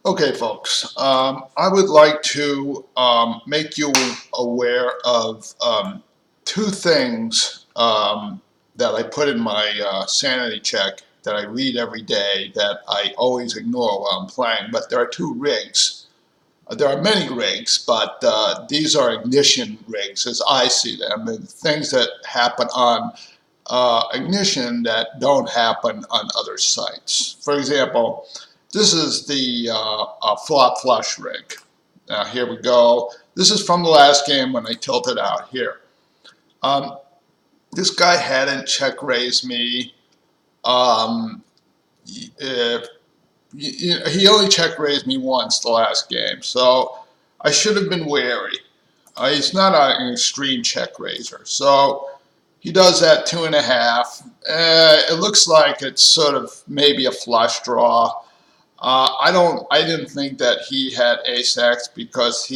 Okay, folks, I would like to make you aware of two things that I put in my sanity check that I read every day that I always ignore while I'm playing. But there are two rigs. There are many rigs, but these are ignition rigs as I see them, and things that happen on ignition that don't happen on other sites. For example, this is the flop flush rig. Now here we go. This is from the last game when I tilted out here. Um, this guy hadn't check raised me. Um, he only check raised me once the last game, so I should have been wary. He's not an extreme check raiser, so he does that 2.5. It looks like it's sort of maybe a flush draw. I didn't think that he had ace-x because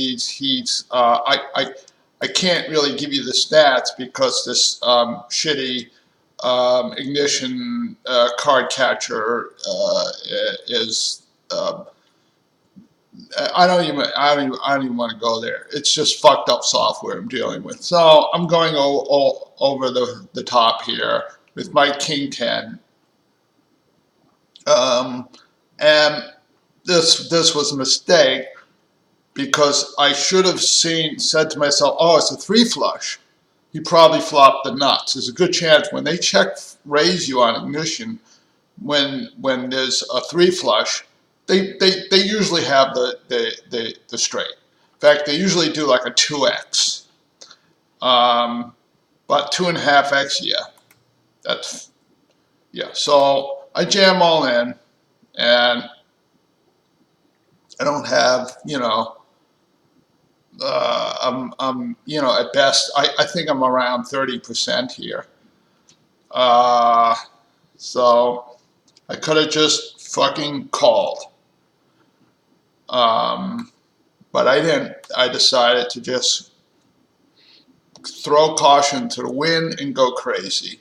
I can't really give you the stats because this shitty ignition card catcher is. I don't even want to go there. It's just fucked up software I'm dealing with. So I'm going over the top here with my king 10. And this was a mistake because I should have said to myself, oh, it's a 3 flush. He probably flopped the nuts. There's a good chance when they check raise you on ignition, when there's a 3 flush, they usually have the straight. In fact, they usually do like a 2x. But 2.5x, yeah. So I jam all in, and I don't have, at best, I think I'm around 30% here. So I could have just fucking called. But I didn't. I decided to just throw caution to the wind and go crazy.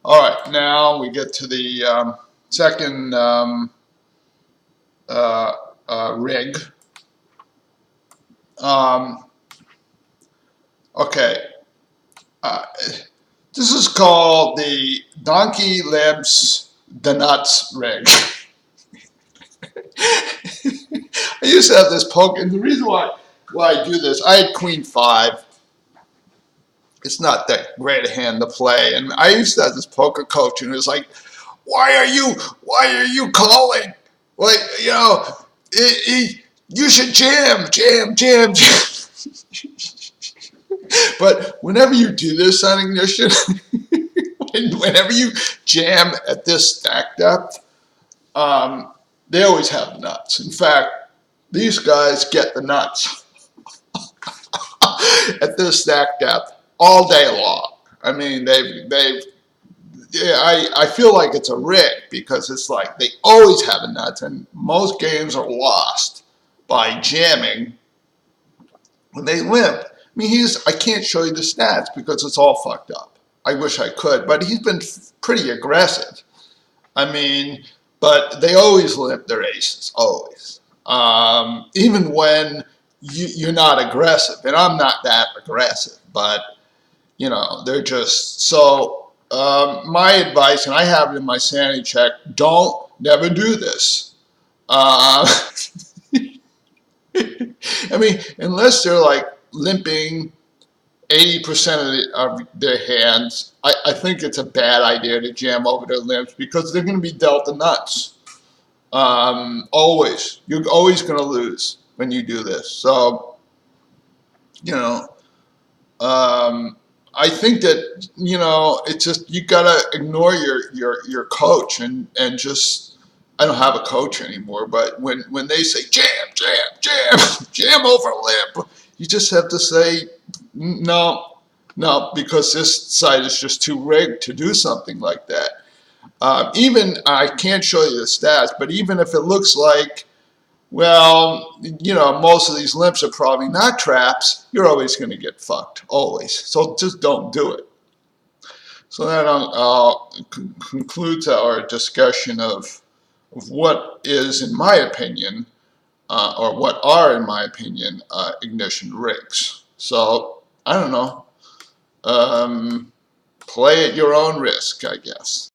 All right, now we get to the second rig. Okay. This is called the Donkey Libs the Nuts rig. I used to have this poker, and the reason why I do this, I had Queen 5. It's not that great a hand to play, and I used to have this poker coach, and it was like, why are you calling? Like, you should jam. But whenever you do this on ignition, whenever you jam at this stack depth, they always have nuts. In fact, these guys get the nuts at this stack depth all day long. I mean, I feel like it's a rig because it's like they always have the nuts, and most games are lost by jamming when they limp. I mean, I can't show you the stats because it's all fucked up. I wish I could, but he's been pretty aggressive. I mean, but they always limp their aces, always. Even when you're not aggressive, and I'm not that aggressive, but, they're just, so my advice, and I have it in my sanity check, never do this. I mean, unless they're like limping 80% of their hands, I think it's a bad idea to jam over their limps because they're going to be dealt the nuts. Always. You're always going to lose when you do this. So, I think that, it's just, you got to ignore your coach and just, I don't have a coach anymore, but when they say jam over limp, you just have to say no, because this side is just too rigged to do something like that. Even, I can't show you the stats, but even if it looks like, well, most of these limps are probably not traps, you're always going to get fucked, always. So just don't do it. So that concludes our discussion of what is, in my opinion, or what are, in my opinion, ignition rigs. So, I don't know. Play at your own risk, I guess.